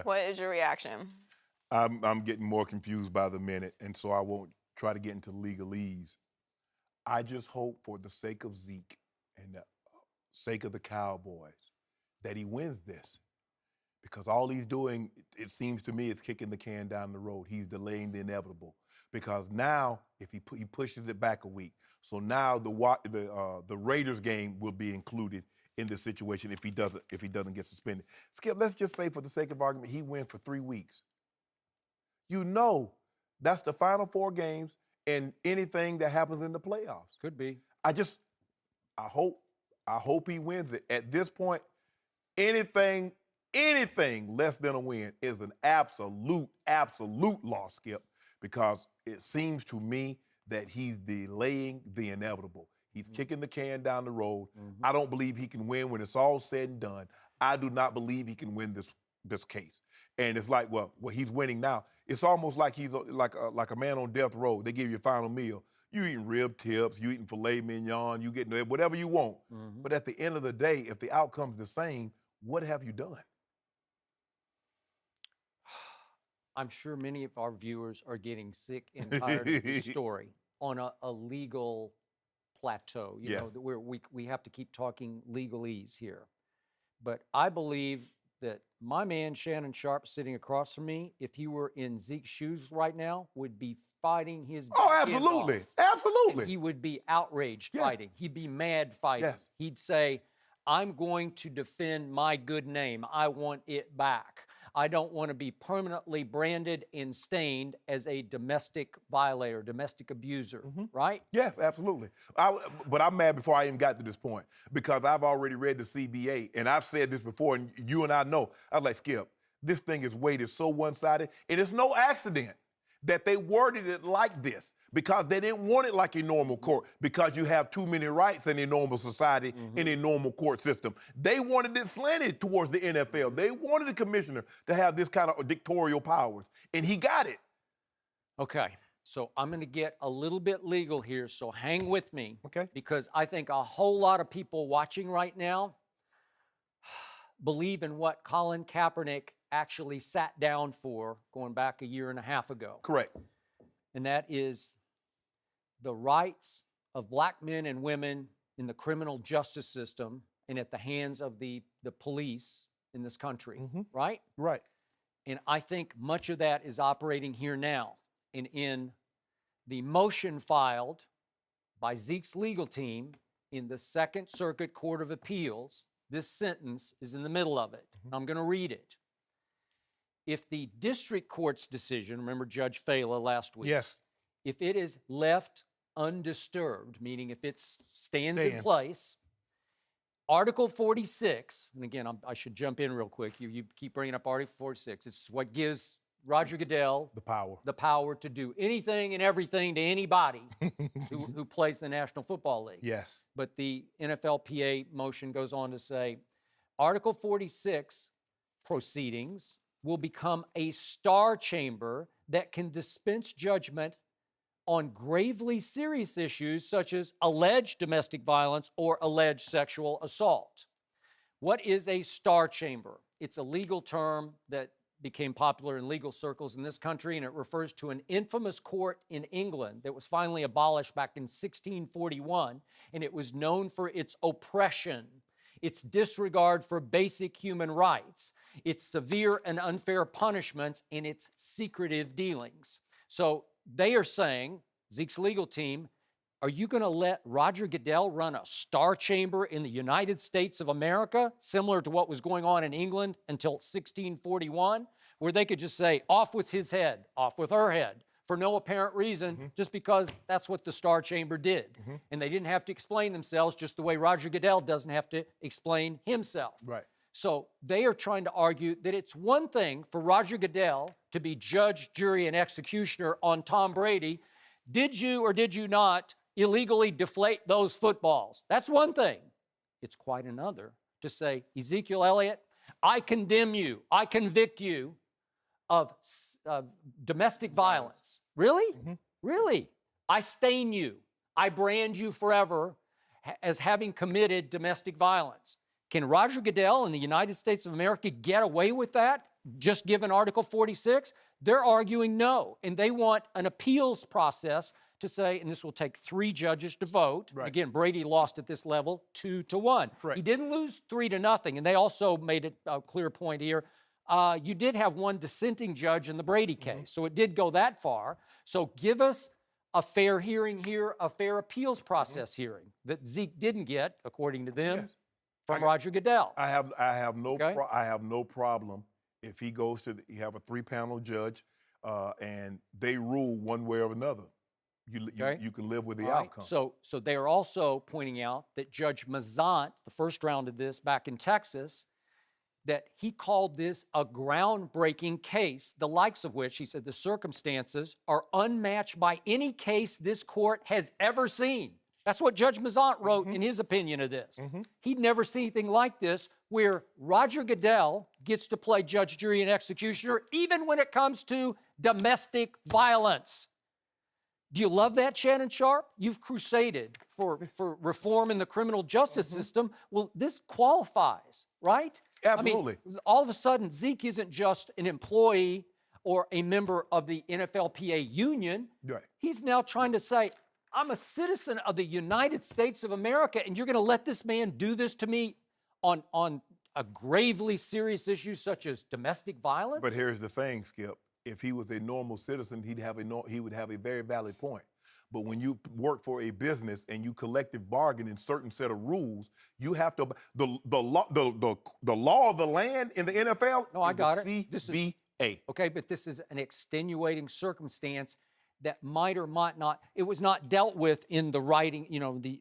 What is your reaction? I'm getting more confused by the minute, and so I won't try to get into legalese. I just hope for the sake of Zeke and the sake of the Cowboys that he wins this. Because all he's doing, it seems to me, is kicking the can down the road. He's delaying the inevitable. Because now, if he pushes it back a week, so now the Raiders game will be included in this situation if he doesn't get suspended. Skip, let's just say for the sake of argument, he wins for 3 weeks. You know, that's the final 4 games and anything that happens in the playoffs. Could be. I hope he wins it. At this point, anything less than a win is an absolute loss, Skip, because it seems to me that he's delaying the inevitable. He's kicking the can down the road. I don't believe he can win when it's all said and done. I do not believe he can win this case. And it's like, well, he's winning now. It's almost like he's like a man on death row. They give you a final meal. You eating rib tips, you eating filet mignon, you getting whatever you want. But at the end of the day, if the outcome's the same, what have you done? I'm sure many of our viewers are getting sick and tired of this story on a legal plateau. You know, we have to keep talking legalese here. But I believe that my man Shannon Sharpe sitting across from me, if he were in Zeke's shoes right now, would be fighting his absolutely. Absolutely. And he would be outraged fighting. He'd be mad fighting. Yes. He'd say, I'm going to defend my good name. I want it back. I don't want to be permanently branded and stained as a domestic violator, domestic abuser, right? Yes, absolutely. But I'm mad before I even got to this point because I've already read the CBA, and I've said this before, and you and I know. I was like, Skip, this thing is weighted so one-sided, and it's no accident that they worded it like this because they didn't want it like a normal court because you have too many rights in a normal society, in a normal court system. They wanted it slanted towards the NFL. They wanted the commissioner to have this kind of dictatorial powers, and he got it. Okay, so I'm going to get a little bit legal here, so hang with me. Okay. Because I think a whole lot of people watching right now believe in what Colin Kaepernick actually sat down for going back a year and a half ago. Correct. And that is the rights of black men and women in the criminal justice system and at the hands of the police in this country, right? Right. And I think much of that is operating here now. And in the motion filed by Zeke's legal team in the Second Circuit Court of Appeals, this sentence is in the middle of it. I'm going to read it. If the district court's decision, remember Judge Fela last week, Yes. if it is left undisturbed, meaning if it stands in place, Article 46, and again, I should jump in real quick. You keep bringing up Article 46. It's what gives Roger Goodell the power to do anything and everything to anybody who plays the National Football League. Yes. But the NFLPA motion goes on to say, Article 46 proceedings will become a star chamber that can dispense judgment on gravely serious issues such as alleged domestic violence or alleged sexual assault. What is a star chamber? It's a legal term that became popular in legal circles in this country, and it refers to an infamous court in England that was finally abolished back in 1641, and it was known for its oppression, its disregard for basic human rights, its severe and unfair punishments, and its secretive dealings. So they are saying, Zeke's legal team, are you going to let Roger Goodell run a star chamber in the United States of America, similar to what was going on in England until 1641, where they could just say, off with his head, off with her head, for no apparent reason, just because that's what the star chamber did. And they didn't have to explain themselves just the way Roger Goodell doesn't have to explain himself. Right. So they are trying to argue that it's one thing for Roger Goodell to be judge, jury, and executioner on Tom Brady. Did you or did you not illegally deflate those footballs? That's one thing. It's quite another to say, Ezekiel Elliott, I condemn you, I convict you of domestic violence. Really? Really? I stain you. I brand you forever as having committed domestic violence. Can Roger Goodell in the United States of America get away with that? just given Article 46, they're arguing no. And they want an appeals process to say, and this will take 3 judges to vote. Right. Again, Brady lost at this level 2-1. Correct. He didn't lose 3-0. And they also made it a clear point here. You did have 1 dissenting judge in the Brady case. So it did go that far. So give us a fair hearing here, a fair appeals process hearing that Zeke didn't get, according to them, Yes. from Roger Goodell. I have no Okay. I have no problem if he goes to you have a 3-panel judge and they rule one way or another. Okay. You can live with the All right. outcome. So they are also pointing out that Judge Mazant, the first round of this back in Texas, that he called this a groundbreaking case, the likes of which, he said, the circumstances are unmatched by any case this court has ever seen. That's what Judge Mazant wrote in his opinion of this. He'd never seen anything like this, where Roger Goodell gets to play judge, jury, and executioner, even when it comes to domestic violence. Do you love that, Shannon Sharpe? You've crusaded for reform in the criminal justice system. Well, this qualifies, right? Absolutely. I mean, all of a sudden, Zeke isn't just an employee or a member of the NFLPA union. Right. He's now trying to say, I'm a citizen of the United States of America, and you're going to let this man do this to me on a gravely serious issue such as domestic violence? But here's the thing, Skip. If he was a normal citizen, he would have a very valid point. But when you work for a business and you collective bargain in certain set of rules, you have to the law of the land in the NFL. No, I got it. CBA. Okay, but this is an extenuating circumstance that might or might not, it was not dealt with in the writing,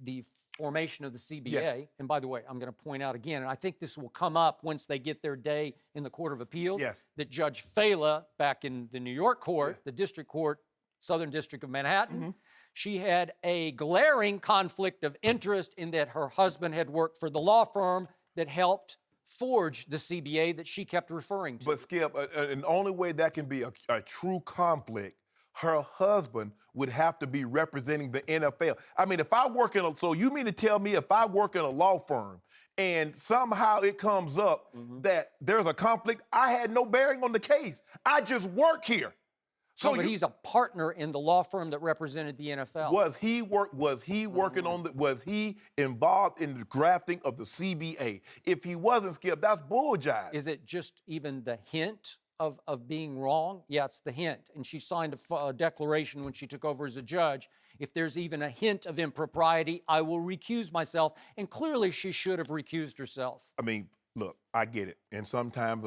the formation of the CBA. Yes. And by the way, I'm going to point out again, and I think this will come up once they get their day in the Court of Appeals, Yes. that Judge Fela, back in the New York court, the District Court, Southern District of Manhattan, she had a glaring conflict of interest in that her husband had worked for the law firm that helped forge the CBA that she kept referring to. But Skip, and the only way that can be a true conflict, her husband would have to be representing the NFL. I mean, if I work so you mean to tell me if I work in a law firm and somehow it comes up that there's a conflict, I had no bearing on the case. I just work here. So but he's a partner in the law firm that represented the NFL. Was he working on was he involved in the drafting of the CBA? If he wasn't, Skip, that's bull jive. Is it just even the hint of being wrong? Yeah, it's the hint. And she signed a declaration when she took over as a judge. If there's even a hint of impropriety, I will recuse myself. And clearly she should have recused herself. I mean, look, I get it. And sometimes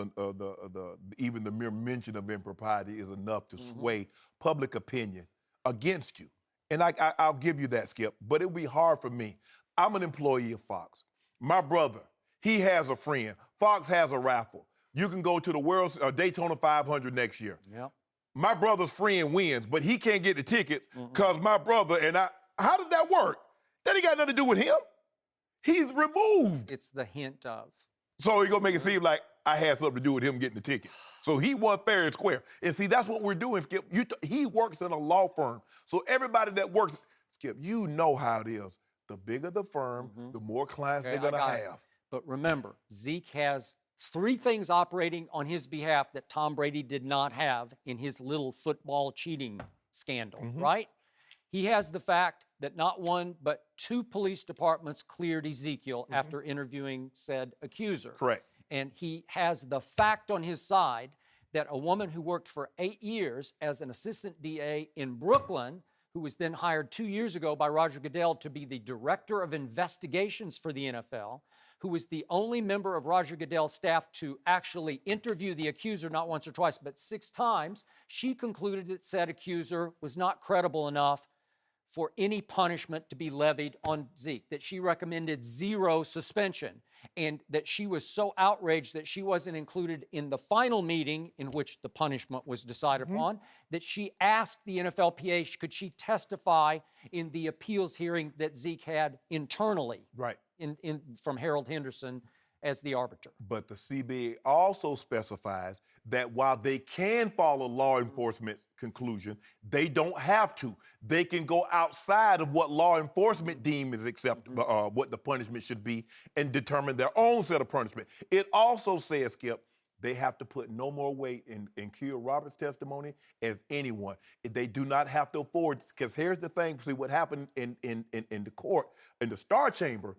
even the mere mention of impropriety is enough to sway public opinion against you. And I'll give you that, Skip. But it would be hard for me. I'm an employee of Fox. My brother, he has a friend. Fox has a raffle. You can go to the Daytona 500 next year. Yep. My brother's friend wins, but he can't get the tickets because my brother and I, how does that work? That ain't got nothing to do with him. He's removed. It's the hint of. So he's going to make it seem like I had something to do with him getting the ticket. So he won fair and square. And see, that's what we're doing, Skip. He works in a law firm. So everybody that works, Skip, you know how it is. The bigger the firm, the more clients they're going to have. But remember, Zeke has 3 things operating on his behalf that Tom Brady did not have in his little football cheating scandal, right? He has the fact that not 1, but 2 police departments cleared Ezekiel after interviewing said accuser. Correct. And he has the fact on his side that a woman who worked for 8 years as an assistant DA in Brooklyn, who was then hired 2 years ago by Roger Goodell to be the director of investigations for the NFL, who was the only member of Roger Goodell's staff to actually interview the accuser not once or twice, but 6 times, she concluded that said accuser was not credible enough for any punishment to be levied on Zeke, that she recommended 0 suspension, and that she was so outraged that she wasn't included in the final meeting in which the punishment was decided upon, that she asked the NFLPA, could she testify in the appeals hearing that Zeke had internally from Harold Henderson as the arbiter. But the CBA also specifies that while they can follow law enforcement's conclusion, they don't have to. They can go outside of what law enforcement deems is acceptable, what the punishment should be, and determine their own set of punishment. It also says, Skip, they have to put no more weight in Kia Roberts' testimony as anyone. They do not have to afford, because here's the thing, see what happened in the court, in the Star Chamber,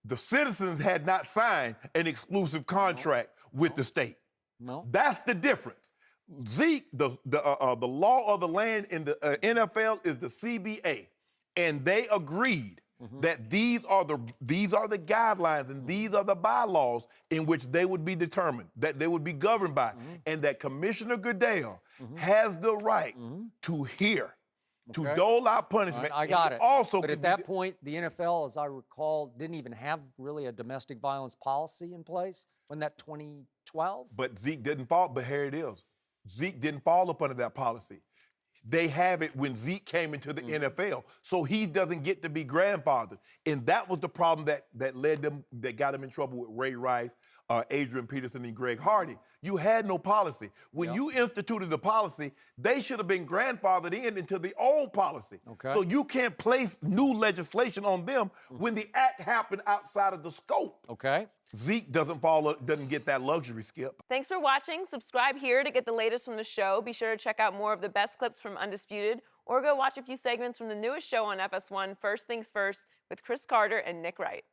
the citizens had not signed an exclusive contract with the state. No. That's the difference. Zeke, the law of the land in the NFL is the CBA, and they agreed that these are the guidelines and these are the bylaws in which they would be determined, that they would be governed by, and that Commissioner Goodell has the right to hear, to dole out punishment. I got it. Also, but at that point, the NFL, as I recall, didn't even have really a domestic violence policy in place. Wasn't that 2012? But Zeke didn't fall. But here it is. Zeke didn't fall up under that policy. They have it when Zeke came into the NFL, so he doesn't get to be grandfathered, and that was the problem that got him in trouble with Ray Rice, Adrian Peterson, and Greg Hardy. You had no policy. When you instituted the policy, they should have been grandfathered into the old policy. Okay. So you can't place new legislation on them when the act happened outside of the scope. Okay. Zeke doesn't get that luxury, Skip. Thanks for watching. Subscribe here to get the latest from the show. Be sure to check out more of the best clips from Undisputed, or go watch a few segments from the newest show on FS1, First Things First, with Chris Carter and Nick Wright.